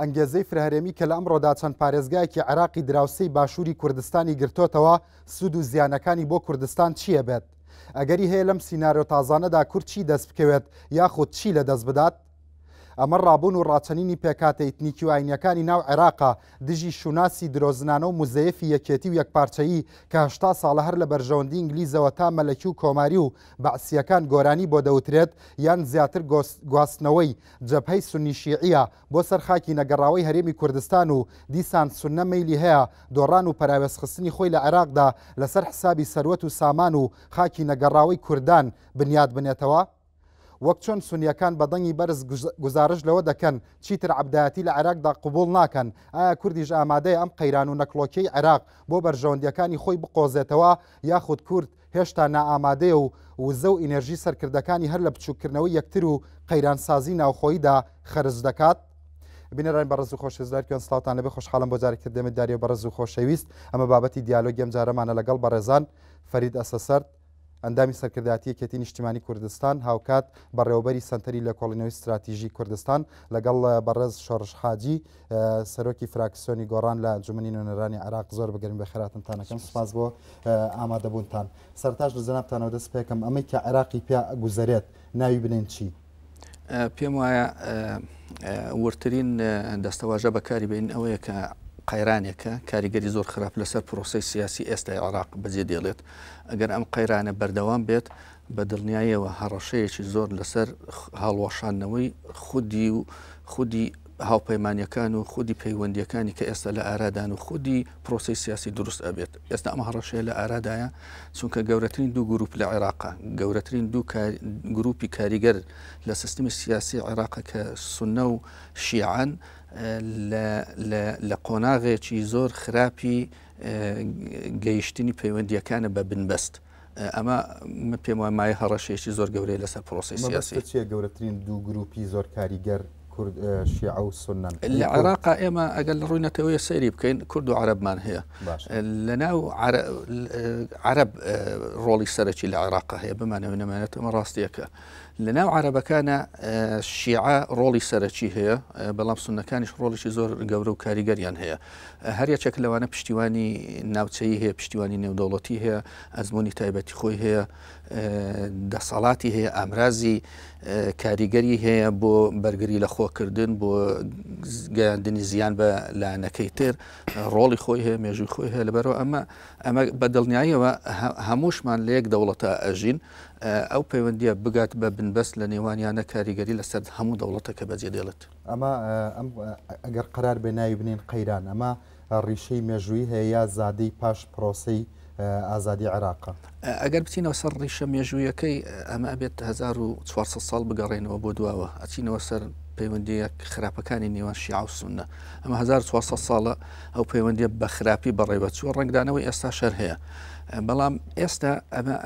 ئەنگێزەی فرەهەرێمی کە لە ئەمڕۆدا چەند پارێزگایەکی عێراقی دراوسەی باشووری کوردستانی گرتوتەوە سوود و زیانەکانی بۆ کوردستان چییە بێت؟ ئەگەری هەیە لەم سینارۆ تازانەدا کورد چی دەست بکەوێت یاخود چی لە دەست بدات؟ ئەمە ڕابوون و ڕاچەنینی پێکاتە ئیتنیکی و ئاینیەکانی ناو عێراقا دژی شوناسی درۆزنانە و مزەیەفی یەکێتی و یەکپارچەیی کە 80 ساڵە هەر لە بەرژەوەندی ئینگلیزەوە تا مەلەکی و کۆماری و بەعسیەکان گۆرانی بۆ دەوترێت یان زیاتر گواستنەوەی جەبهەی سونی شیعیە بۆ سەر خاکی نەگەڕاوی هەرێمی کوردستان و دیسان سونە مەیلی هەیە دۆڕان و پەراوێزخستنی خۆی لە عێراقدا لەسەر حسابی سەروەت و سامان و خاکی نەگەڕاوی کوردان بنیاد بنێتەوە؟ وەک چۆن سونیەکان بەدەنگی بەرز گزارش لەوە دەکەن چیتر عەبدایەتی لە عێراقدا قبوڵ ناکەن، ئایا کوردیش ئامادەیە ئەم قەیران و نەکڵۆکەی عێراق بۆ بەرژەوەندیەکانی خۆی بقۆزێتەوە یاخود کورد هێشتا نائامادەیە و وزە و ئینەرژی سەرکردەکانی هەر لە بچووکردنەوەی یەکتر و قەیرانسازی ناوخۆییدا خەرج دەکات؟ بینەڕێن بەڕز و خۆشەویستان سلااوتان لەبێ خۆشحاڵم بۆ جارێکتر دەمێت داریە بەڕز و خۆشەویست ئەمە بابەتی دیالۆگی ئەم جارەمانە لەگەڵ بەڕێزان فەرید ئەسەسەرد ئەندامی سەرکردایەتی یەکێتی نیشتیمانی کوردستان هاوکات بەڕێوەبەری سنتەری لە کۆڵینەوەی استراتیژی کوردستان لەگەڵ بەڕێز شۆڕش حاجی سەرۆکی فراکسیۆنی گۆڕان لە ئەنجومەنی نوێنەرانی عێراق زۆر بگەرم بە خێراتتانەکەم سپاس بۆ ئامادەبوونتان. سەرتاش لە جەنابتانەوە دەست پێکەم ئەمەی کە عێراقی پێ گوزارێت ناوی بنێن چی؟ پێم وایە ورترین دەستەواژە بەکاری بین ئەوەیە کە قەیرانێکە کاریگەری زۆر خراپ لەسەر پرۆسی سیاسی ئێستای عێراق بەجێ دێڵێت. ئەگەر ئەم قەیرانە بەردەوام بێت بە دڵنیاییەوە هەڕەشەیەکی زۆر لەسەر هەڵوەشانەوەی خودی هاوپەیمانیەکان و خودی پەیوەندیەکانی کە ئێستا لە ئارادان و خودی پرۆسی سیاسی دروست ئەبێت. ئێستا ئەمە هەڕەشەیە لە ئارادایە چونکە گەورەترین دوو گروپ لە عێراقا گەورەترین دوو گروپی کاریگەر لە سیستمی سیاسی عێراقا کە سونە و شیعان لە قۆناغێکی زۆر خراپی گەیشتنی پەیوەندیەکانە بە بنبەست. ئەمە پێم وایە مایە هەڕەشێکی زۆر گەورەی لەسەر پرۆسی سیاسی. چیە گەورەترین دوو گروپی زۆر کاریگەر شیعە و سونەن لە عێراقا؟ ئێمە ئەگەر لە ڕووی نەتەوەیە سەیری بکەین کورد و عەرەبمان هەیە. لەناو عەرەب ڕۆڵی سەرەکی لە عێراقا هەیە بمانەوە نەمانێت ئەمە ڕاستیەکە. لەناو عەرەبەکانە شیعە ڕۆڵی سەرەکی هەیە بەڵام سونەکانیش ڕۆڵێکی زۆر گەورە و کاریگەریان هەیە. هەر یەکێک لەوانە پشتیوانی ناوچەیی هەیە، پشتیوانی نێودەوڵەتی هەیە، ئەزمموی تایبەتی خۆی هەیە، دەسەڵاتی هەیە، ئامرازی کاریگەری هەیە بۆ بەرگری لە خۆکردن بۆ گەیاندنی زیان بە لایەنەکەی تر ڕۆڵی خۆی هەیە، مێژووی خۆی هەیە. لەبەرەوە ئەمە بە دڵنیاییەوە هەمووشمان لە یەک دەوڵەتە ئەژین ئەو پەیوەندیە بگات بە بنبەست لە نێوانیانە کاریگەری لەسەر هەموو دەوڵەتەکە بەجێ دێڵێت. ئەمە ئەگەر قرار بێ ناوی بنێن قەیران ئەمە ڕیشەی مێژووی هەیە یا زادەی پاش پرۆسەی ئازادی عێراقا؟ ئەگەر بچینەوە سەر ڕیشە مێژوویەکەی ئەمە ئەبێت 1400 ساڵ بگەڕێنەوە بۆ دواوە ئەچینەوە سەر پەیوەندیە خراپەکانی نێوان شیعە و سونە. ئەمە 1400 ساڵە ئەو پەیوەندیە بە خراپی بەڕێوەچووە ڕنگدانەوەی ئێستا شەر هەیە. بەڵام ئێستا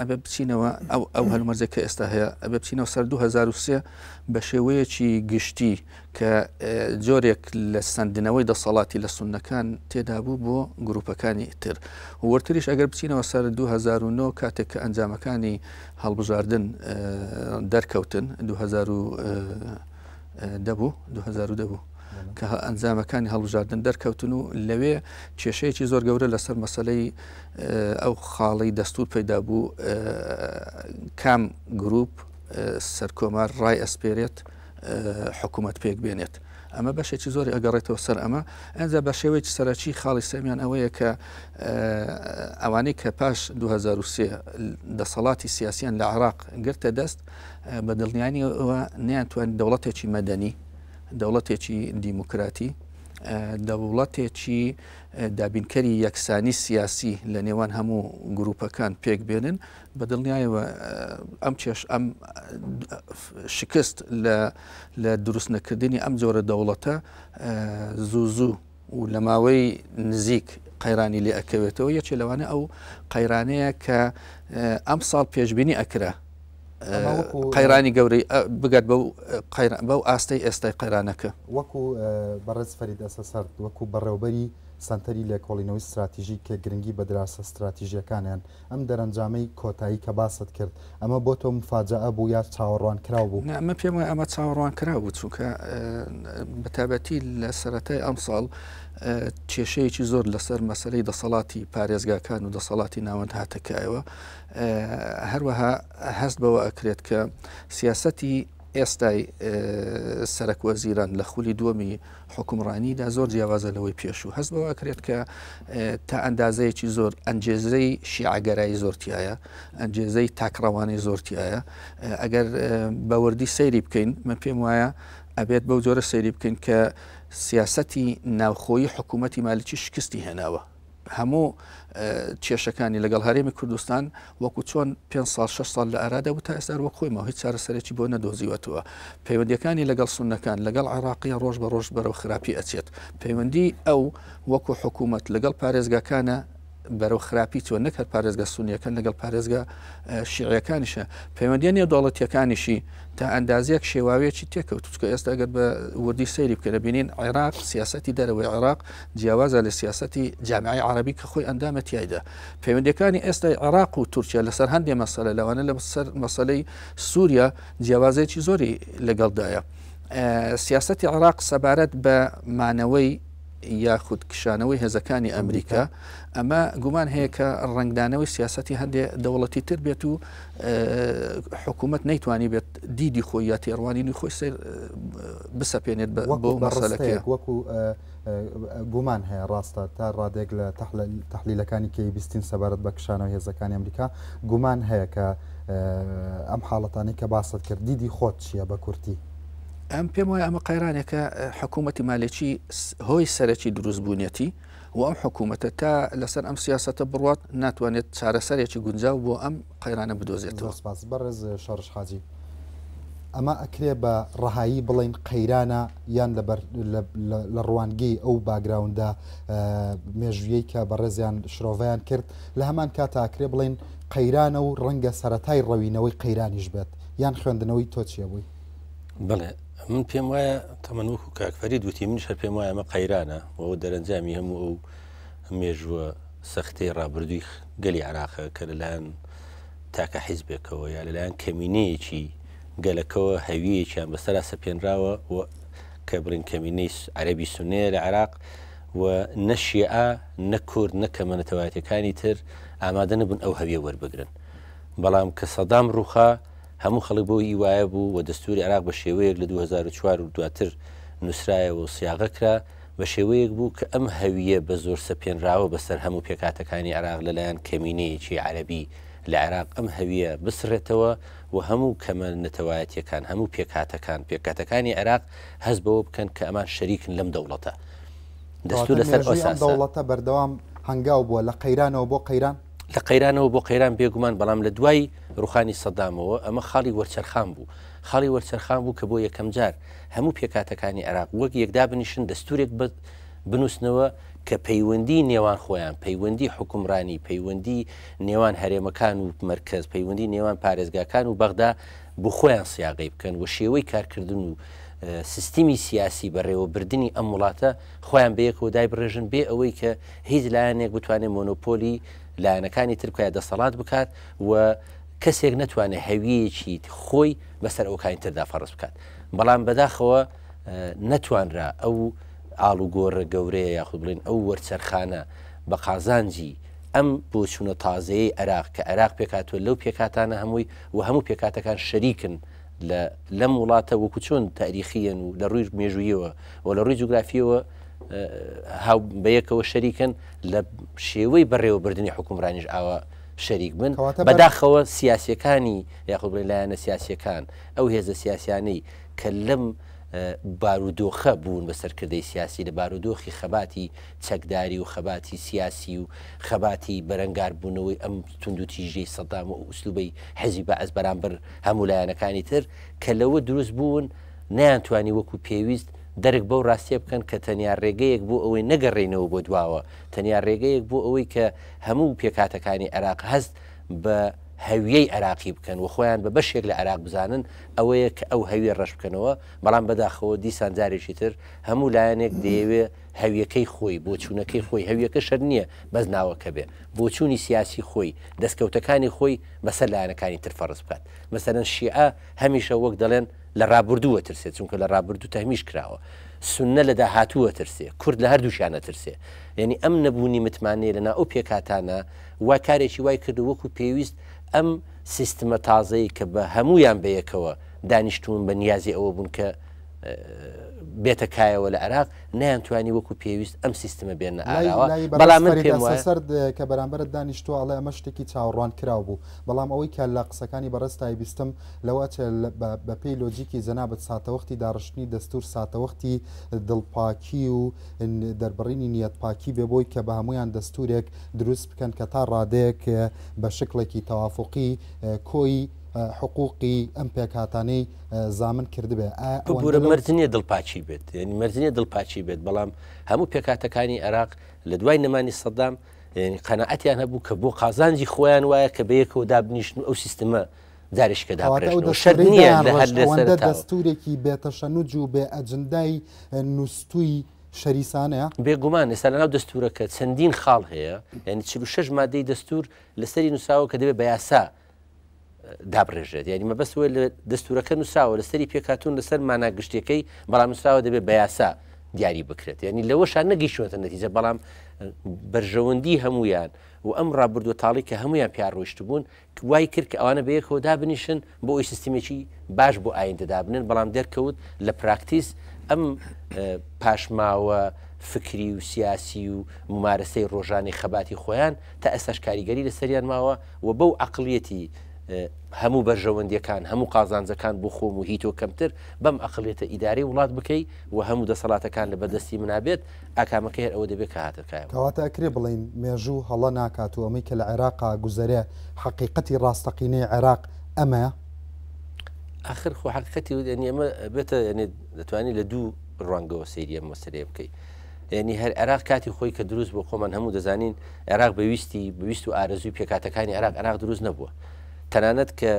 ئەبێ بچینەوە ئەو هەلومەرجێک کە ئێستا هەیە ئەبێ بچینەوە سەر 2023 بە شێوەیەکی گشتی کە جۆرێک لە سندنەوەی دەسەڵاتی لە سونەکان تێدا بوو بۆ گروپەکانی تر. وەرتریش ئەگەر بچینەوە سەر 2009 کاتێک کە ئەنجامەکانی هەڵبژاردن دەرکەوتن 2010 بوو کە ئەنجامەکانی هەڵبژاردن دەرکەوتن و لەوێ کێشەیەکی زۆر گەورە لەسەر مەسەلەی ئەو خاڵی دەستور پەیدا بوو کام گروپ سەرکۆمار ڕای ئەسپێرێت حکوومەت پێک بێنێت. ئەمە بەشێکی زۆری ئەگەڕێتەوە سەر ئەمە. ئەنجا بە شێوەیەکی سەرەکی خاڵی سەمیان ئەوەیە کە ئەوانەی کە پاش 2023 دەسەڵاتی سیاسیان لە عێراق گرتە دەست بە دڵنیاییەوە نەیانتوان دەوڵەتێکی مەدەنی، دەوڵەتێکی دیموکراتی، دەوڵەتێکی دابینکەری یەکسانی سیاسی لە نێوان هەموو گروپەکان پێک بێنن. بە دڵنیایەوە ئەم شکست لە دروست نەکردنی ئەم جۆرە دەوڵەتە زوو و لە ماوەی نزیک قەیرانی لێ ئەکەوێتەوە. یەکێ لەوانە ئەو قەیرانەیە کە ئەم ساڵ پێشبینی ئەکرا قەیرانی گەورەی بگات بەو ئاستەی ئێستای قەیرانەکە. وەکو بەڕێز فەرید ئەسەسەرد وەکو بەڕێوەبەری سنتەری لێکۆڵینەوەی استراتیژی کە گرنگی بە دراسە استراتیژیەکانیان ئەم دەرەنجامەی کۆتایی کە باست کرد ئەمە بۆ تۆ مفاجعە بوو یا چاوەڕوان کراو بوو؟ ئەمە پێم وایە ئەمە چاوەڕوان کرا بوو چونکە بەتابەتی لە سەرەتای ئەم ساڵ کێشەیەکی زۆر لەسەر مەسلەی دەسەڵاتی پارێزگاکان و دەسەڵاتی ناوەند هاتەکایەوە هەروەها هەست بەوە ئەکرێت کە سیاسەتی ئێستای سەرک وەزیران لە خولی دووەمی حکومڕانیدا زۆر جیاوازە لەوەی پێشوو هەست بەوە ئەکرێت کە تا ئەندازەیەکی زۆر ئەنجێزەی شیعگەرایی زۆرتیایە ئەنجێزەی تاکڕەوانەی زۆرتیایە ئەگەر بەوردی سەیری بکەین من پێم وایە ئەبێت بەو جۆرە سەیری بکەین کە سیاسەتی ناوخۆیی حکوومەتی مالیکی شکستی هێناوە هەموو کێشەکانی لەگەڵ هەرێمی کوردستان وەکو چۆن 5 ساڵ 6 ساڵ لە ئارادا بوو تا ئێستا وەک خۆیمەوە هیچ چارەسەرێکی بۆ نەدۆزیوەتەوە پەیوەندیەکانی لەگەڵ سونەکان لەگەڵ عێراقیە ڕۆژ بە ڕۆژ بەرەو خراپی ئەچێت پەیوەندی ئەو وەکو حکوومەت لەگەڵ پارێزگاکانە بەرەو خراپی چۆن نەکات پارێزگا سونیەکان لەگەڵ پارێزگا شیعەکانیشە پەیوەندیە نێودەوڵەتیەکانیشی تا ئەندازیەک شێواوەیەکی تێکەوت چکە ئێستا ئەگەر بە وردی سەیری بکەنە بینین عێراق سیاسەتی دەرەوەی عێراق جیاوازە لە سیاسەتی جامعی عربی کە خۆی ئەندامەتیایدا پەیوەندیەکانی ئێستای عێراق و تورکیا لەسەر هەندێک مەسەلە لەوانە لە مەسەلەی سووریا جیاوازەیەکی زۆری لەگەڵدایە سیاسەتی عێراق سەبارەت بە مانەوەی یاخود کشانەوەی هێزەکانی ئەمریکا ئەمە گومان هەیە کە ڕنگدانەوەی سیاسەتی هەندێک دەوڵەتی تر بێت و حکوومەت نەیتوانی بێت دیدی خۆی یا تێڕوانینی خۆی سیر بسەپێنێت بۆ مەسەلەکە وەکو گومان هەیە ڕاستە تا ڕادێک لە تەحلیلەکانی کەی بیستین سەبارەت بە کشانەوەی هێزەکانی ئەمریکا گومان هەیە کە ئەم حاڵەتانی کە باست کرد دیدی خۆت چییە بە کورتی؟ ئەم پێم وایە ئەمە قەیرانێکە حکوومەتی مالێکی هۆی سەرەکی دروستبوونیەتی و ئەم حکوومەتە تا لەسەر ئەم سیاسەتە بڕوات ناتوانێت چارەسەرێکی گونجاو بۆ ئەم قەیرانە بدۆزێتەوە. سپاس بەڕێز شەڕش حاجی ئەمە ئەکرێ بە ڕەهایی بڵین قەیرانە یان لە ڕوانگەی ئەو باگراوندا مێژویەی کە بەڕێزیان شرۆڤیان کرد لە هەمان کاتا ئەکرێ بڵین قەیرانە و ڕەنگە سەرەتای ڕەوینەوەی قەیرانیش بێت یان خوێندنەوەی تۆ چیە بووی؟ بڵێ من پێم وایە تەمەنوەکو کاکفەری دوتی منش هەر پێم وایە ئەمە قەیرانە و دەرەنجامی هەموو ئەو مێژووە سەختەی ڕابردووی گەلی عێراقە کە لەلایەن تاکە حیزبێکەوە یا لەلایەن کەمینەیەکی گەلەکەوە هەویەکیان بەسەرا سەپێنراوە کە بڵین کەمینەی عەرەبی سونەیە لە عێراق و نە شیعە نە کورد نە کەمەنەتەوایەتەکانی تر ئامادە نەبوون ئەو هەویە وەربگرن بەڵام کە سەدام ڕووخا هەموو خەڵک بۆ هیوایە بوو و دەستوری عێراق بە شێوەیەک لە 2004 و دواتر نووسرایەوە و سیاغەکرا بە شێوەیەک بوو کە ئەم هەویە بە زۆر سەپێنراوە بەسەر هەموو پێکاتەکانی عێراق لەلایەن کەمینەیەکی عەرەبی لە عێراق ئەم هەویە بسرێتەوە و هەموو کەمەنەتەوایەتیەکان هەموو پێکاتەکانی عێراق هەست بەوە بکەن کە ئەمان شەریکن لەم دەوڵەتە دەستور لەسەر ئەساسە دەوڵەتە بەردەوام هەنگاو بووە لە قەیرانەوە بۆ قەیران لە قەیرانەوە بۆ قەیران بێگومان بەڵام لە دوای ڕوخانی سەدامەوە ئەمە خاڵی وەرچەرخان بوو خاڵی وەرچەرخان بوو کە بۆ یەکەم جار هەموو پێکاتەکانی عێراق وەک یەکدا بنیشن دەستورێک بنووسنەوە کە پەیوەندی نێوان خۆیان پەیوەندی حکومڕانی پەیوەندی نێوان هەرێمەکان و مرکز پەیوەندی نێوان پارێزگاکان و بەغدا بۆ خۆیان سیاغی بکەن و شێوەی کارکردن و سیستمی سیاسی بەڕێوەبردننی ئەم وڵاتە خۆیان بەیەکەوە دای بڕێژن بێ ئەوەی کە هیچ لایەنێک بتوانێت مۆنۆپۆلی لایەنەکانی ترکایە دەسەڵات بکات و کەسێک نەتوانێت هەویەکی خۆی بەسەر ئەوکانی تردا فەڕست بکات بەڵام بەداخەوە نەتوانرا ئەو ئاڵوگۆڕە گەورەیە یاخود بڵێن ئەو وەرچەرخانە بە قازانجی ئەم بۆچوونە تازەیەی عێراق کە عێراق پێکاتوە لەو پێکاتانە هەمووی و هەموو پێکاتەکان شەریکن لەم وڵاتە وەکو چۆن تاریخیەن و لە ڕووی مێژوویەوە و لە ڕووی جوگرافیەوە بەیەکەوە شەریکن لە شێوەی بەڕێوەبردننی حکومڕانیش ئاوە شەریک بن بەداخەوە سیاسیەکانی یاخود بڵێن لایەنە سیاسیەکان ئەو هێزە سیاسیانەی کە لەم بارودۆخە بوون بە سەرکردەی سیاسی لە بارودۆخی خەباتی چەکداری و خەباتی سیاسی و خەباتی بەرەنگار بوونەوەی ئەم تونند و تیژەی سەدام و ئوسلوبەی حەزی بەعەز بەرامبەر هەموو لایەنەکانی تر کە لەوە دروست بوون نەیانتوانی وەکو پێویست دەرک بەو ڕاستیە بکەن کە تەنیا ڕێگەیەک بۆ ئەوەی نەگەڕێنەوە بۆ دواوە تەنیا ڕێگەیەک بۆ ئەوەی کە هەموو پێکاتەکانی عێراق هەست بە هەویەی عراقی بکەن و خۆیان بە بەشێک لە عراق بزانن ئەوەیە کە ئەو هەویە ڕەش بکەنەوە بەڵام بەداخەوە دیسان جارێکی تر هەموو لایەنێک دەیەوێ هەویەکەی خۆی بۆچوونەکەی خۆی هەویەکە شەر نییە بەس ناوەکە بێ بۆچوونی سیاسی خۆی دەستکەوتەکانی خۆی بەسەر لایەنەکانی تر فەرز بکات مەسەرەن شیعە هەمیشە وەک دەڵێن لە ڕابردووە ترسێت چونکە لە ڕابردوو تەهمیش کراوە سنە لە داهاتووە ترسێ کورد لە هەردووشیانە ترسێ یعنی ئەم نەبوونی متمانەیە لەنا ئەو پێکاتانە وا کارێکی وای کرد وەکو پێویست ئەم سیستمە تازەی کە بە هەمویان بەیەکەوە دانیشتون بە نیازی ئەوە بوون کە بێتە کایەوە لە عراق نیانتوانی وەکو پێویست ئەم سیستمە بێنە ئاراوە بەڵام من پێم وایە سرد کە بەرامبەرت دانیشتووە ئەڵێ ئەمە شتێکی چاوەڕوان کراو بوو بەڵام ئەوەی کە لە قسەکانی بەڕستای بیستم لەوە بە پێی لۆجیکی جەنابەت ساتەوەختی داڕشتنی دەستور ساتەوەختی دڵپاکی و دەربڕینی نیەت پاکی بێ بۆی کە بە هەمویان دەستورێک دروست بکەن کە تا ڕادەیەک بە شکلێکی تەوافقی کۆی حقوقی ئەم پێکاتانەی زامن کردبێ بورە مەرجنیە دڵپاچی بێت یعنی مەرجنیە دڵپاچی بێت بەڵام هەموو پێکاتەکانی عێراق لە دوای نەمانی سەدام قەنەعەتیان هەبوو کە بۆ قازانجی خۆیان وایە کە بەیەکەوە دابنیشتن ئەو سیستمە جارێککە شەر نییە لە دەستورێکی بێتەشەنوج و بێ ئەجندای نووسوی شەریسانەیە بێگومان ئێستا لەناو دەستورەکە چەندین خاڵ هەیە یعنی 46 مادەی دەستور لەسەری نووساوە کە دەبێت بە یاسا دابڕێژێت یعنی مەبەستەوە لە دەستورەکە نووساوە لەسەری پێکاتون لەسەر ماناگشتەکەی بەڵام نووساوە دەبێت بە یاسا دیاری بکرێت یعنی لەوەشان نەگەیشتوێتە نەتیجە بەڵام بەرژەوەندی هەمویان و ئەم ڕابردووە تاڵی کە هەمویان پیاڕۆیشت بوون وای کرد کە ئەوانە بەیەکەوە دابنیشن بۆ ئەوی سیستمێکی باش بۆ ئایندە دابنن بەڵام دەرکەوت لە پراکتیس ئەم پاشماوە فکری و سیاسی و ممارەسەی ڕۆژانی خەباتی خۆیان تا ئێستاش کاریگەری لە سەریان ماوە و بەو عەقڵیەتی هەموو بەرژەوەندیەکان هەموو قازانجەکان بۆ خۆم و هیتۆ کەمتر بەم ئەقلێتە ئیداری وڵات بکەیت و هەموو دەسەڵاتەکان لە بەدەستی منابێت ئاکامەکە هەر ئەوە دەبێت کە هاتەکایە کەواتە ئەکرێ بڵین مێژوو هەڵە ناکات و ئەمەی کە لە عێراقا گوزەرێ حەقیقەتی ڕاستەقینەی عێراق ئەمە آخر خۆ حەقیقەتی ودێنی ئەمە بێتە یعنی دەتوانانی لە دوو ڕوانگەوە سەیری ئەم مەسەلێ بکەیت یعنی هەر عێراق کاتی خۆی کە دروست بۆ خۆمان هەموو دەزانین عێراق بەویست و ئارەزوی پێکاتەکانی عێراق دروست نەبووە تەنانەت کە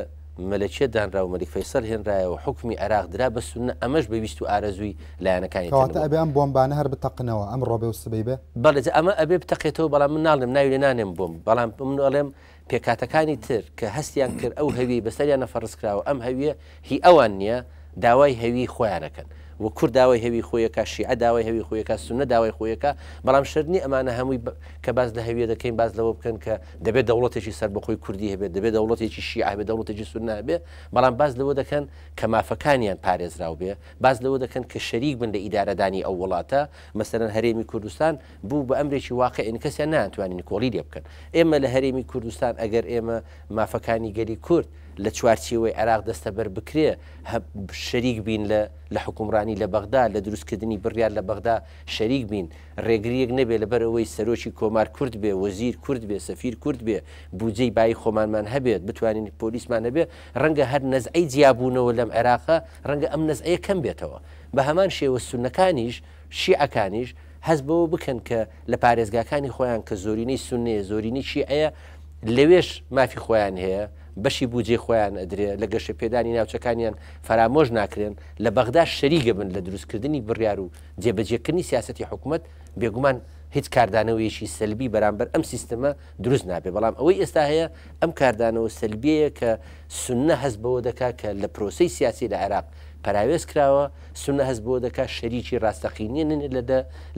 مەلەکیە دانرا و مەلیک فەیسەڵ هێنرایە و حکمی عێراق درا بە سونە ئەمەش بەویست و ئارەزووی لایەنەکانی ئەبێ ئەم بۆمبانە هەر بتەقنەوە ئەم ڕۆبێ و سبەی بێ بەڵێ ئەمە ئەبێ بتەقێتەوە بەڵام من ناڵێم ناوی لێ نانێم بۆم بەڵام من ئەڵێم پێکاتەکانی تر کە هەستیان کرد ئەو هەوی بەسەریان نەفەڕستکراوە ئەم هەویە هی ئەوان نییە داوای هەوی خۆیانەکەن و کورد داوای هەوی خۆیەکە شیعە داوای هەوی خۆیەکە سونە داوای خۆیەکە بەڵام شەرنی ئەمانە هەمووی کە باز لە هەویە دەکەین باز لەوە بکەن کە دەبێت دەوڵەتێکی سەر بەخۆی کوردی هەبێت دەبێت دەوڵەتێکی شیعە هەبێت دەوڵەتێکی سونە هەبێت بەڵام باز لەوە دەکەن کە مافەکانیان پارێزراو بێ باز لەوە دەکەن کە شەریک بن لە ئیدارەدانی ئەو وڵاتە مەسەرەن هەرێمی کوردستان بوو بە ئەمرێکی واقعین کەسیان ناتوانین کۆڵی لێ بکەن ئێمە لە هەرێمی کوردستان ئەگەر ئێمە مافەکانی گەلی کورد لە چوارچیەوەی عێراق دەستە بەر بکرێ شەریک بین لە حکومڕانی لە بەغدا لە دروستکردنی بڕیار لە بەغدا شەریک بین ڕێگریەک نەبێ لەبەرەوەی سەرۆکی کۆمار کورد بێ وەزیر کورد بێ سەفیر کورد بێ بودجەی بای خۆمانمان هەبێت بتوانین پۆلیسمان هەبێ ڕەنگە هەر نەزعەی جیابوونەوە لەم عێراقا ڕەنگە ئەم نەزعەیە کەم بێتەوە بە هەمان شێوە سونەکانیش شیعەکانیش هەست بەوە بکەن کە لە پارێزگاکانی خۆیان کە زۆرینەی سونەیە زۆرینەی شیعەیە لەوێش مافی خۆیان هەیە بەشی بودجێ خۆیان ئەدرێ لە گەشە پێدانی ناوچەکانیان فرامۆژ ناکرێن لە بەغدا شەریکە بن لە دروستکردنی بڕیار و جێبەجێکردنی سیاسەتی حکوومەت بێگومان هیچ کاردانەوەیشی سەلبی بەرامبەر ئەم سیستەمە دروست نابێ بەڵام ئەوەی ئێستا هەیە ئەم کاردانەوە سەلبیەیە کە سونە هەست بەوە دەکات کە لە پرۆسەی سیاسی لە عێراق پراوێز کراوە سونە هەست بۆ دەکات شەریکی ڕاستەقینیە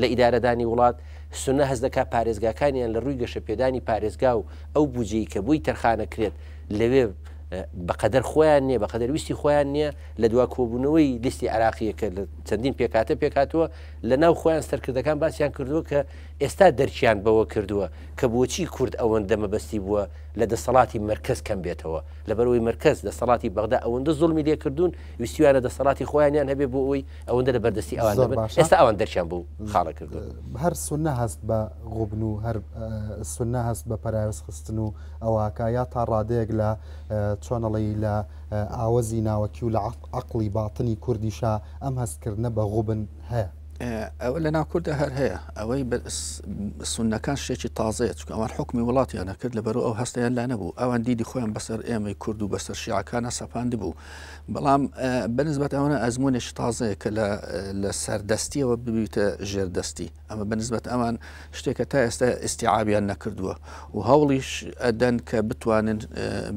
لە ئیدارەدانی وڵات سونە هەست دەکات پارێزگاکانیان لە ڕووی گەشە پێدانی پارێزگا و ئەو بودجەی کە بووی تەرخانەکرێت لەوێ بەقەدەر خۆیان نییە بەقەدەر ویستی خۆیان نییە لە دوا کۆبوونەوەی لیستی عراقیەکە لە چەندین پێکاتوە لە ناو خۆیان سەرکردەکان باسییان کردووە کە ئێستا دەرچیان بەوە کردووە کە بۆچی کورد ئەوەندە مەبەستی بووە لە دەسەڵاتی مرکز کەم بێتەوە لەبەرەوەی مرکز دەسەڵاتی بەغدا ئەوەندە زوڵمی لێکردوون ویستیوانە دەسەڵاتی خۆیانیان هەبێ بۆ ئەوی ئەوەندە لە بەردەستی ئەوان دەبن ئێستا ئەوان دەرچیان بوو خاڵە کردو هەر سونە هەست بە غوبن و هەر سونە هەست بە پەراوێز خستن و ئەوەکە یا تا ڕادەیەک لە چۆنەڵی لە ئاوەزی ناوەکی و لە عەقڵی باتنی کوردیشا ئەم هەستکردنە بە غوبن هەیە ئەوە لە ناوکوردە هەر هەیە ئەوەی سونەکان شتێکی تازەیە چکە ئەوان حکمی وڵاتیانە کرد لەبەرەوە ئەو هەستیان لا نەبوو ئەوان دیدی خۆیان بەسەر ئێمەی کورد و بەسەر شیعەکانە سەپاند بوو بەڵام بەنسبەت ئەوەنە ئەزمونێکی تازەیە کە لە سەردەستیەوە ببیتە ژێردەستی ئەمە بەنسبەت ئەوان شتێکە تا ئێستا ئیستیعابیان نەکردووە و هەوڵیش ئەدەن کە بتوانن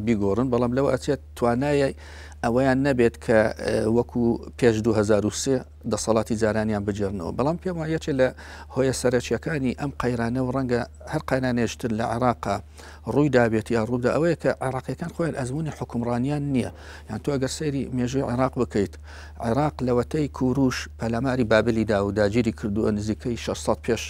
بیگۆڕن بەڵام لەوە ئەچێت توانایە ئەوەیان نەبێت کە وەکو پێش 2023 دەسەڵاتی جارانیان بجێرنەوە بەڵام پێم وایە لە هۆیە سەرچیەکانی ئەم قەیرانە و ڕەنگە هەر قەیرانێشتر لە عێراقا ڕووی دابێت یا ڕوودا ئەوەیە کە عێراقیەکان خۆیان ئەزمموی حکومڕانیان نییە یان تۆ ئەگەر سەیری مێژوی عێراق بکەیت عێراق لەوەتەی کوروش پەلاماری بابلیدا و داگیری کردووە نزیکەی 600 پێش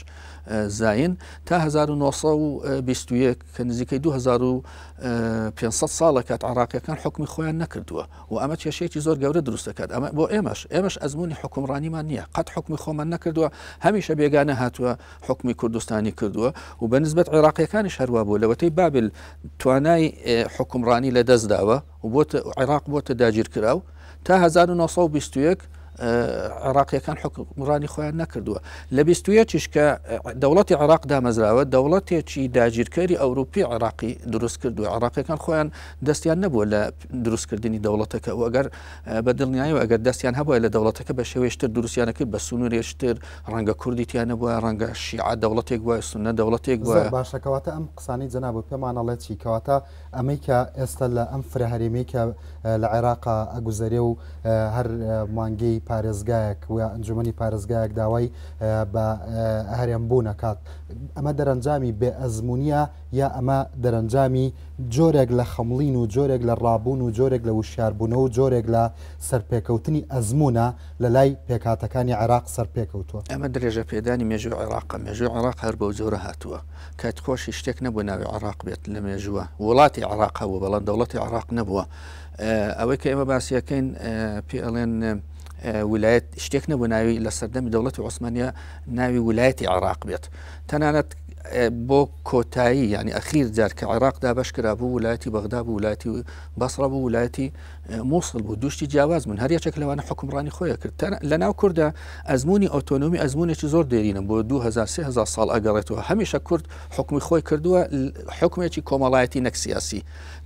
زاین تا 1920 کە نزیکەی 2500 ساڵە کات عراقیەکان حکمی خۆیان نەکردووە و ئەمە کێشەیەکی زۆر گەورە دروست دەکات ئەمە بۆ ئێمەش ئەزمموی حکومڕانیمان نییە قەت حکمی خۆمان نەکردووە هەمیشە بێگانە هاتووە حکمی کوردستانی کردووە و بەنسبەت عێراقیەکانی هەروە بوو لەوەتەی بابل توانای حکومڕانی لە دەستداوە و عێراق بۆتە داگیرکراو تا 1920 عراقیەکان حکومڕانی خۆیان نەکردووە لە 21 کە دەوڵەتی عێراق دامەزراوە دەوڵەتێکی داگیرکەری ئەوروپی عێراقی دروست کردو عێراقیەکان خۆیان دەستیان نەبووە لە دروستکردنی دەوڵەتەکە و ئەگەر بە دڵنیاییەوە ئەگەر دەستیان هەبووە لە دەوڵەتەکە بە شێوەیەشتر دروستیانە کرد بە سنوورێشتر ڕەنگە کوردیتیان نەبووە ڕەنگە شیعە دەوڵەتێک وایە سونە دەوڵەتێک وایە باشەکەواتە ئەم قسانی جەناب پێمانەڵێت چی کەواتە ئەمەی کە ئێستا لە ئەم فرەهەرێمەی کە لە عێراقا ئەگوزەرێ و هەر مانگەی پارێزگایەک و ئەنجومەنی پارێزگایەک داوای بە هەرێم بوو نەکات ئەمە دەرەنجامی بێ ئەزممویە یا ئەمە دەرەنجامی جۆرێک لە خەمڵین و جۆرێک لە ڕابوون و جۆرێک لە وشاربوونەوە و جۆرێک لە سەرپێکەوتنی ئەزممونە لە لای پێکاتەکانی عێراق سەرپێکەوتووە ئەمە درێژە پێدانی مێژوی عێراق مێژوی عێراق هەر بەو جۆرە هاتووە کات خۆشی شتێک نەبوو ناوی عێراق بێت لە مێژووە وڵاتی عێراق هەبوو بەڵام دەوڵەتی عێراق نەبووە ئەوەی کە ئێمە باسیەکەین پێ ئەڵێن ویلایەت شتێک نەبوو ناوی لە سەردەمی دەوڵەتی عوسمانیە ناوی ویلایەتی عێراق بێت تەنانەت بۆ کۆتایی ینی ئەخیر جار کە عێراقدا بەشکرا بوو ویلایەتی بەغدا بوو ویلایەتی بەسڕە بوو ویلایەتی مووسڵ بوو دوشتی جیاواز بوون هەر یەکێک لەوانە حکومڕانی خۆیە کرد لە ناو کووردا ئەزمموی ئۆتۆنۆمی ئەزممونێکی زۆر دێرینە بۆ 2000 ساڵ ئەگەڕێتەوە هەمیشە کورد حکمی خۆی کردووە حکومێکی کۆمەڵایەتی نەکسیاسی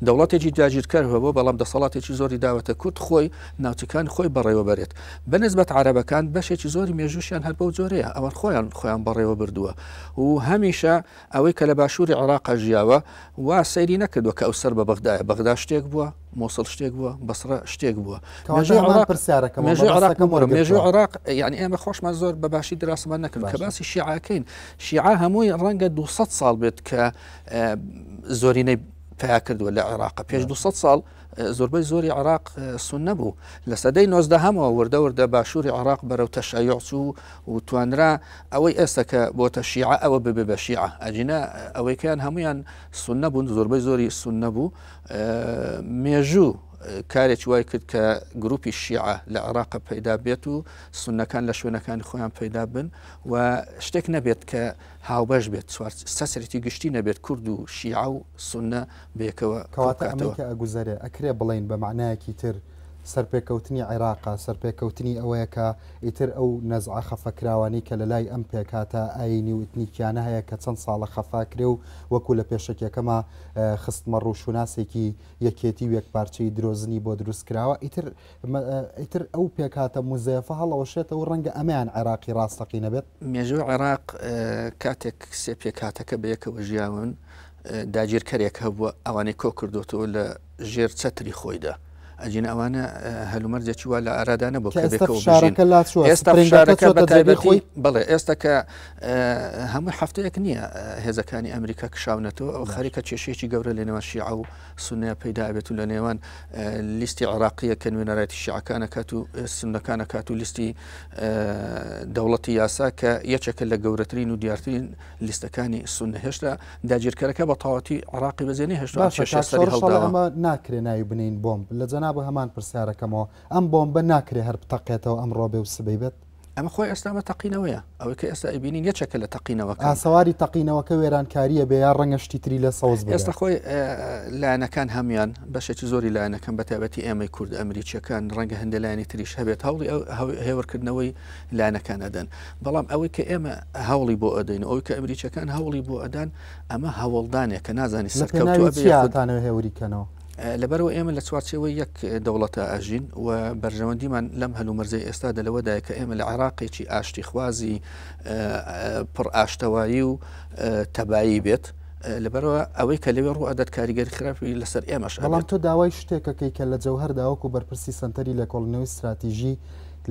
دەوڵەتێکی داگیرکار هەبوو بەڵام دەسەڵاتێکی زۆری داوەتە کورد خۆی ناوچەکان خۆی بەڕێوە بەرێت بەنسبەت عەرەبەکان بەشێکی زۆری مێژوشیان هەر بەو جۆرەیە ئەوە خۆیان بەڕێوە بردووە و هەمیشە ئەوەی کە لە باشووری عێراق ژیاوە وا سەیری نەکردووە کە ئەو سەر بە بەغدایە بەغدا شتێک بووە مووسڵ شتێک بووە بەسڕە شتێک بووە مێژوو عێراق یعنی ئێمە خۆشمان زۆر بەباشی دراسەمان نەکرد کە باسی شیعەکەین شیعە هەمووی ڕەنگە 200 ساڵ بێت کە زۆرینەی پیا کردووە لە عێراق پێش 200 ساڵ زۆربەی زۆری عێراق سون نەبوو لە سەدەی 19 هەمەوە وردە باشووری عێراق بەرەو تەشەیع چوو و توانرا ئەوەی ئێستا کە بۆتە شیعە ئەوە ببێ بە شیعە ئەجینە ئەوەیکیان هەمویان سون نەبوون زۆربەی زۆری سون نەبوو مێژوو کارێکی وای کرد کە گروپی شیعە لە عێراق پەیدا بێت و سونەکان لە شوێنەکانی خۆیان پەیدا بن و شتێک نەبێت کە هاوبەش بێت سەسرەتی گشتی نەبێت کورد و شیعە و سونە بێکەوە کەواتە ئەمەی کە ئەگوزارێ ئەکرێ بڵین بە معنایەکی تر سەرپێکەوتنی عێراقا سەرپێکەوتنی ئەوەیە کە ئیتر ئەو نەزع خەفەکراوانی کە لە لای ئەم پێکاتە ئاینی و ئتنیکیانە هەیە کە چەند ساڵە خەفاکرێ و وەکو لە پێشەکێکەکەمە خستمە ڕووشوناسێکی یەکێتی و یەکپارچەی درۆزنی بۆ دروستکراوە ئیتر ئەو پێکاتە موزەیەفە هەڵەوەشێتەوە ڕەنگە ئەمیان عێراقی ڕاستەقی نەبێت مێژوو عێراق کاتێک سێ پێکاتەکە بەیەکەوە ژیاون داگیرکەرێک هەبووە ئەوانەی کۆ کردوتەوە لە ژێر چەتری خۆیدا ئەجین ئەوانە هەلومەرجێکی وا لە ئارادانە بۆ بڵێ ئێستا کە هەموو هەفتەیەک نییە هێزەکانی ئەمریکا کشاونەتەوە ئەو خەریکە کێشەیەکی گەورە لە نێوان شیعە و سونەیە پەیدا بێت و لە نێوان لیستی عێراقیە کە نوێنەرایەتی شیعەکانە کات و سونەکانە کات و لیستی دەوڵەتی یاسا کە یەکێکە لە گەورەترین و دیارترین لیستەکانی سونە هێشتا داگیرکەرەکە بە تەواوەتی عێراقی بەزێنی هێشتا ناکرێ ناوی بنین بۆمب لە جەناب هەمان پرسیارەکەمەوە ئەم بۆمبە ناکرێ هەر بتەقێتەوە ئەمڕۆ بێ و سبەی بێت ئەمە خۆی ئێستامە تەقینەوەیە ئەوەی کە ئێستا ئەبینین یەکێکە لە تەقینەوەکە ئاسەواری تەقینەوەکە وێرانکاریە بێ یا ڕەنگە شتی تری لە سەوز بێت. ئێستا خۆی لایەنەکان هەمیان بەشێکی زۆری لایەنەکەم بەتابەتی ئێمەی کورد ئەمریکیەکان ڕەنگە هەندێک لایەنی تریش هەبێت هەوڵی هێوەرکردنەوەی لایەنەکان ئەدەن بەڵام ئەوەی کە ئێمە هەوڵی بۆ ئەدەین ئەوەی کە ئەمریکیەکان هەوڵی بۆ ئەدان ئەمە هەوڵدانێک کە نازانی سەرکەوتووەتانەوە هێوریکەنەوە لەبەرەوە ئێمە لە چوارچەوەی یەک دەوڵەتە ئاژین و بەرژەوەندیمان لەم هەلومەرزەی ئێستا دەلەوەدایە کە ئێمە لە عێراقێکی ئاشتی خوازی پڕ ئاشتەوایی و تەبایی بێت لەبەرەوە ئەوەی کە لەوێ ڕوو ئەدەت کاریگەری خراپی لەسەر ئێمەش بەڵام تۆ داوای شتێکەکەی کە لە جەوهەر داوەکو بەرپرسی سنتەری لە کۆڵنەوەی استراتیژی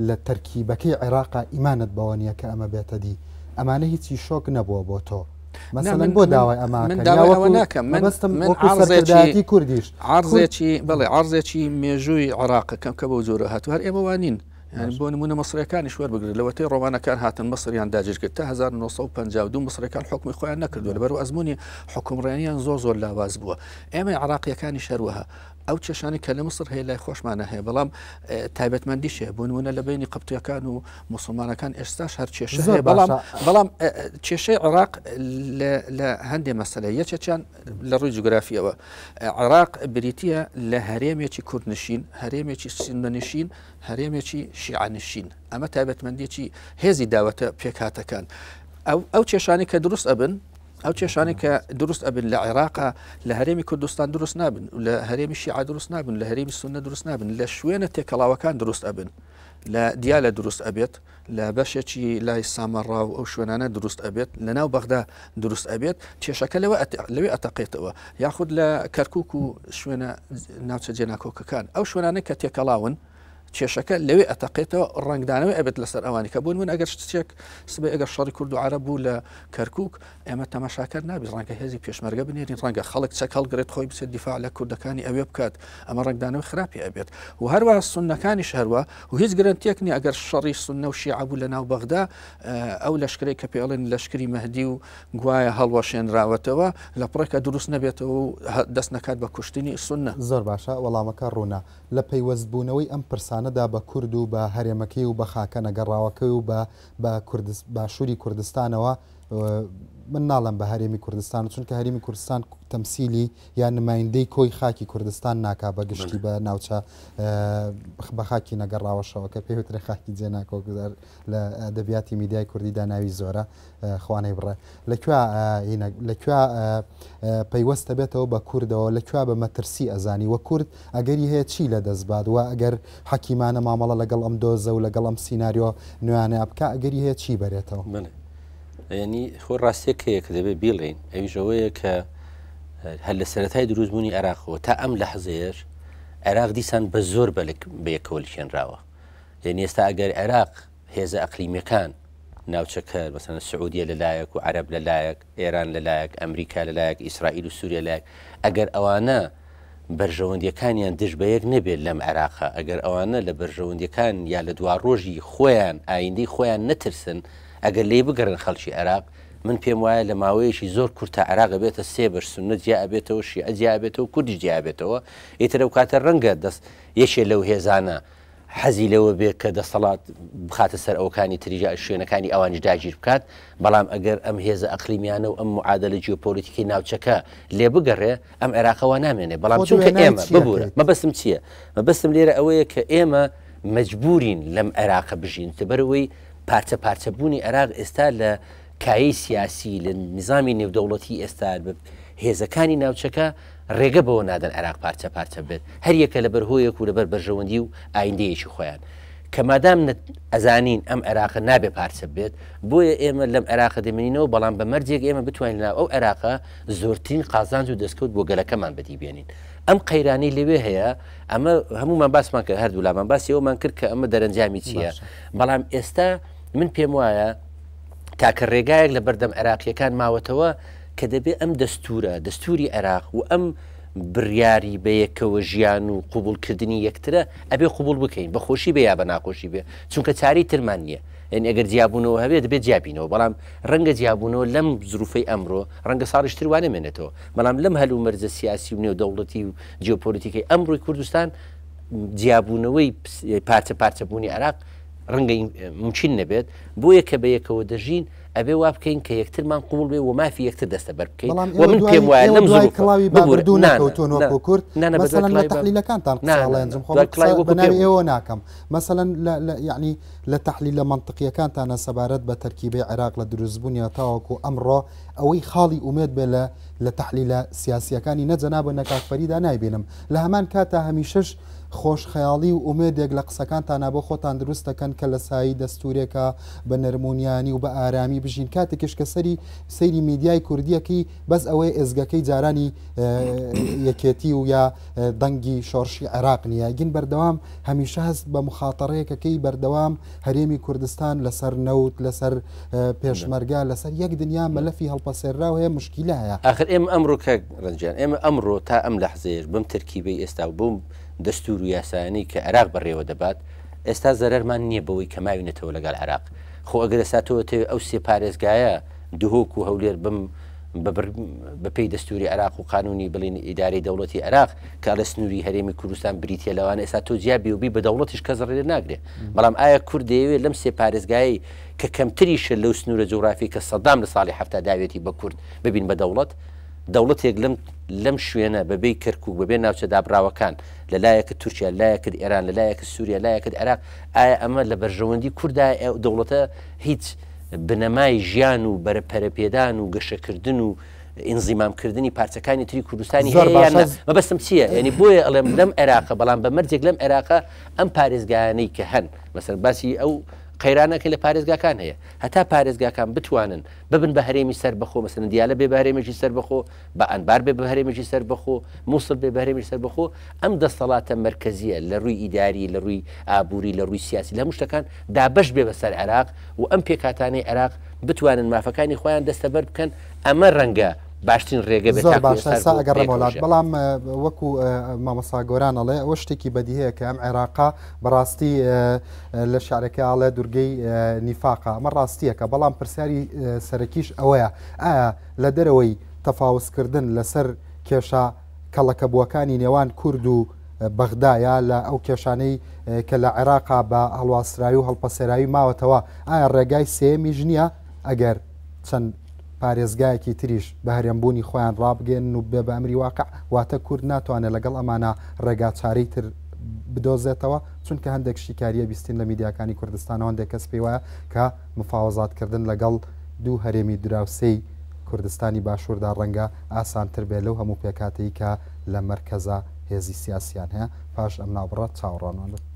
لە تەرکیبەکەی عێراقا ئیمانت بەوە نیە کە ئەمە بێتە دی ئەمانە هیچی شۆک نەبووە بۆ تۆ مثلا بۆ داوای ئەماکەی کوردیش عارزێکی بەڵێ عارزێکی مێژووی عێراقەکەم کە بە زۆرە هاتو هەر ئێمە وانین بۆ نمونە مەسرەکانی شوەر بگرێت لەوەتەی ڕۆمانەکان هاتن مەسریان داگیر کرد تا 1952 مەسرەکان حکمی خۆیان نەکردووە لەبەرەوە ئەزمموی حکومڕێنیان زۆر لاواز بووە ئێمە عراقیەکانی شەروەها ئەو چێشانی کە لە مصر هەیە لای خۆشمانە هەیە بەڵام تایبەتمەندیشێ بۆ نمونە لە بینی قبتیەکان و مسلمانەکان ئێستاش هەر کێشە هەیە بەڵام کێشەی عێراق لە هەندێک مەسەلە یەکێکیان لە ڕووی جوگرافیەوە عێراق بریتیە لە هەرێمێکی کوردنشین هەرێمێکی سندەنشین هەرێمێکی شیعانشین ئەمە تایبەتمەندێکی هێزی داوەتە پێکهاتەکان ئەو کێشانی کە دروست ئەبن ئەو کێشانی کە دروست ئەبن لە عێراقا لە هەرێمی کوردستان دروست نابن لە هەرێمی شیعە دروست نابن لە هەرێمی سونە دروست نابن لە شوێنە تێکەڵاوەکان دروست ئەبن لە دیالە دروست ئەبێت لە بەشێکی لای سامەڕا و ئەو شوێنانە دروست ئەبێت لە ناو بەغدا دروست ئەبێت کێشەکە لەوێ ئەتەقێتەوە یاخود لە کەرکووک و شوێنە ناوچە جێناکۆکەکان ئەو شوێنانەی کە تێکەڵاون کێشەکە لەوێ ئەتەقێتەوە ڕنگدانەوەی ئەبێت لەسەر ئەوانی کە بوون من ئەگەر شتێک سبێ ئەگەر شەڕی کورد و عەرەب بوو لە کەرکووک ئێمە تەماشاکەر نابی ڕەنگە هێزی پێشمەرگە بنێرین ڕەنگە خەڵک چەک هەڵگرێت خۆی بچێت دیفاع لە کوردەکانی ئەوێ بکات ئەمە ڕنگدانەوەی خراپی ئەبێت و هەروە سونەکانیش هەروە و هیچ گرنتێک نیە ئەگەر شەڕی سونە و شیعە بوو لە ناو بەغدا ئەو لەشکرەی کە پێڵێن لەشکری مەهدی و گوایە هەڵوەشێنراوەتەوە لە پڕێکە دروست نەبێتەوە و دەست نەکات بە کوشتنی سونە زۆر باشە وەڵامەکە ڕوونا لە پەیوەستبوونەوەی ئەم پرسانەدا بە کورد و بە هەرێمەکەی و بە خاکە نەگەڕاوەکەی و بە باشووری کوردستانەوە من ناڵم بە هەرێمی کوردستان چونکە هەرێمی کوردستان تەمسیلی یان نمایندەی کۆی خاکی کوردستان ناکا بە گشتی بە ناوچە بە خاکی نەگەڕاوەشەوە کە پێوترە خاکی جێناکۆگوزار لە ئەدەبیاتی میدیای کوردیدا ناوی زۆرە خوانەی بڕێ لەکوێ پەیوەستە بێتەوە بە کوردەوە لەکوێ بە مەترسی ئەزانی وە کورد ئەگەری هەیە چی لە دەستبات وە ئەگەر حەکیمانە مامەڵە لەگەڵ ئەم دۆزە و لەگەڵ ئەم سیناریۆ نوێیانە بکە ئەگەری هەیە چی بەرێتەوە ینی خۆ ڕاستێکەیە کە دەبێت بیڵێن ئەویژەوەیە کە هەر لە سەرەتای دروستبوونی عێراقەوە تا ئەم لە حەزەیەش عێراق دیسان بە زۆر بەیەکەوەلیشێنراوە یعنی ئێستا ئەگەر عێراق هێزە ئەقلیمیەکان ناوچەکە مەسەن سعودیە لەلایەک و عەرەب لەلایەک ئێران لەلایەک ئەمریکا لەلایەک ئیسرائیل و سووریا لایەک ئەگەر ئەوانە بەرژەوەندیەکانیان دژ بە یەک نەبێت لەم عێراقا ئەگەر ئەوانە لە بەرژەوەندیەکان یا لە دوا ڕۆژی خۆیان ئایندەی خۆیان نەترسن ئەگەر لێ بگەڕن خەڵکی عێراق من پێم وایە لە ماوەیەشی زۆر کورتە عێراق بێتە سێ بەش سونەت جیا ئەبێتەوە شیعە جیا ئەبێتەوە کوردیش جیا ئەبێتەوە ئیتر ئەو کاتە ڕەنگە دەست یەکێ لەو هێزانە حەزی لەوە بێت کە دەسەڵات بخاتە سەر ئەوکانی تریجا شوێنەکانی ئەوانش داگیر بکات بەڵام ئەگەر ئەم هێزە ئەقلیمیانە و ئەم معادلە جیۆپۆلیتیکی ناوچەکە لێ بگەڕێ ئەم عێراقەوە نامێنێ بەڵام چونکە ئێمە ببوورە مەبەستم چییە؟ مەبەستم لێرە ئەوەیە کە ئێمە مەجبورین لەم عێراقە بژین تبەرەوەی پارچە پارچەبوونی عێراق ئێستا لە کایی سیاسی لە نظامی نێودەوڵەتی ئێستا هێزەکانی ناوچەکە ڕێگە بەوە نادەن عێراق پارچە پارچە بێت هەر یەکە لە بەرهۆیەک و لەبەر بەرژەوەندی و ئایندەیەکی خۆیان کە مادام ئەزانین ئەم عێراقە نابێ پارچە بێت بۆیە ئێمە لەم عێراقە دەمێنینەوە بەڵام بە مەرجێک ئێمە بتوانین لە ئەو عێراقە زۆرترین قازانج و دەستکەوت بۆ گەلەکەمان بەدیبێنین ئەم قەیرانی لەوێ هەیە ئەمە هەمومان باسمان کرد هەردوو لامان باسی ئەومان کرد کە ئەمە دەرەنجامی چییە بەڵام ئێستا من پێم وایە تاکە ڕێگایەک لە بەردەم عێراقیەکان ماوەتەوە کە دەبێت ئەم دەستوری عێراق و ئەم بڕیاری بەیەکەوە ژیان و قوبولکردنی یەکترە ئەبێ قوبول بکەین بە خۆشی بێ یا بە ناخۆشی بێ چونکە چاری ترمان نییە یعنی ئەگەر جیاببوونەوە هەبێت دەبێت جیابینەوە بەڵام ڕەنگە جیاببوونەوە لەم زروفەی ئەمڕۆ ڕەنگە ساڵشتر وانەمێنێتەوە بەڵام لەم هەلو مەرجە سیاسی و نێودەوڵەتی و جیۆپۆلیتیکەی ئەمڕۆی کوردستان جیاببوونەوەی پارچە پارچەبوونی عێراق ڕەنگە ممکن نەبێت بۆ یەکە بە یەکەوە دەژین ئەبێ وا بکەین کە یەکترمان قوڵ بێ و مافی یەکتر دەستە بەر بکەین من پێم وایە لەم کڵاوی بابردوو نەکەوتۆنەوە کورد مەسەڵەن لە تەحلیلەکانتان بەناوی ئێوە ناکەم مەسەڵەن یعنی لە تەحلیل لە منطقیەکانتانە سەبارەت بە تەرکیبەی عێراق لە دروستبوونیە تاوەکو ئەمڕۆ ئەوەی خاڵی ئومێد بێ لە تەحلیلە سیاسیەکانی نەجەنابە نەکاتفەریدا نایبینم لە هەمان کاتە هەمیشەش خۆشخەیاڵی و ئومێدێک لە قسەکانتانە بۆ خۆتان دروست دەکەن کە لە سایی دەستورێکە بە نەرمونیانی و بە ئارامی بژین کاتێکش کە سەیری میدیای کوردیەکی بەس ئەوەی ئێزگەکەی جارانی یەکێتی و یا دەنگی شۆڕشی عێراق نییە گین بەردەوام هەمیشە هەست بە مخاتەڕەیەکەکەی بەردەوام هەرێمی کوردستان لەسەر نەوت لەسەر پێشمەرگا لەسەر یەک دنیا مەلەفی هەڵپەسێرا و هەیە مشکیلە هەیە آخر ئێمە ئەمڕۆ کە ڕەنجیان ئێمە ئەمڕۆ تا ئەم لەحزەیەش بەم تەرکیبەی ئێستا و بووم دەستور و یاسانی کە عێراق بەڕێوە دەبات ئێستا زەرەرمان نییە بەوەی کە ماوینێتەوە لەگەڵ عێراق خۆ ئەگەر ئێستاتەوە ئەو سێ پارێزگایە دهۆک و هەولێر بم بەپێی دەستوری عێراق و قانونی بڵین ئیداری دەوڵەتی عێراق کە لە سنووری هەرێمی کوردستان بریتە لەوانە ئێستا تۆ جیابی وبی بە دەوڵەتیش کەس ڕێ ناگرێت بەڵام ئایا کورد دەیەوێت لەم سێ پارێزگایی کە کەمتریشە لەو سنوورە جوغرافی کە سەدام لە ساڵی هەفتا داوێتی بە کورد ببین بە دەوڵەتێک لەم شوێنە بەبێی کەرکووک بەبێ ناوچە دابراوەکان لەلایەکە تورکیا لایەکرد ئێران لەلایەکە سووریا لایەکرد عێراق ئایا ئەمە لە بەرژەوەندی کووردا دەوڵەتە هیچ بنەمای ژیان و بەرەپەرەپێدان و گەشەکردن و ئینزیمامکردنی پارچەکانی تری کوردستانی هەیە مەبەستم چییە؟ ینی بۆیە ئەڵێم لەم عێراقە بەڵام بە مەرجێک لەم عێراقە ئەم پارێزگایانەی کە هەن مەسەر باسی ئەو قەیرانەکە لە پارێزگاکان هەیە هەتا پارێزگاکان بتوانن ببن بە هەرێمی سەر بەخۆ مەسەن دیالە بێ بە هەرێمێکی سەر بەخۆ بە ئەنبار بێ بە هەرێمێکی سەر بەخۆ مووسڵ بێ بە هەرێمی سەر بەخۆ ئەم دەسەڵاتە مرکزیە لە ڕووی ئیداری لە ڕووی ئابووری لە ڕووی سیاسی لە هەموو شتەکان دابەش بێ بەسەر عێراق و ئەم پێکاتانەی عێراق بتوانن مافەکانی خۆیان دەستەبەر بکەن ئەمە ڕەنگە باشترین ڕێگە بێت ئەگەڕ وڵات بەڵام وەکو مامەسا گۆران ئەڵێ ئەوە شتێکی بەدی هەیە کە ئەم عێراقا بەڕاستی لە شارەکە ئاڵێ دوورگەی نیفاقا ئەمە ڕاستیەکە بەڵام پرسیاری سەرەکیش ئەوەیە ئایا لە دەرەوەی تەفاوزکردن لەسەر کێشە کەڵەکەبووەکانی نێوان کورد و بەغدایە لە ئەو کێشانەی کە لە عێراقا بە هەڵواسرایی و هەڵپەسێراوی ماوەتەوە ئایا ڕێگای سێمیش نییە ئەگەر چەند پارێزگایەکی تریش بە هەرێمبوونی خۆیان ڕابگەن و بێ بە ئەمری واقع واتە کورد ناتوانێت لەگەڵ ئەمانە ڕێگا چارەی تر بدۆزێتەوە چونکە هەندێک شیکاریە بیستین لە میدیاکانی کوردستانەوە هەندێک کەس پێی وایە کە مفاوەزاتکردن لەگەڵ دوو هەرێمی دراوسەی کوردستانی باشووردا ڕەنگە ئاسانتر بێت لەو هەموو پێکاتەی کە لە مەرکەزە هێزی سیاسیان هەیە پاش ئەم ناوبڕات چاوەڕوانەوە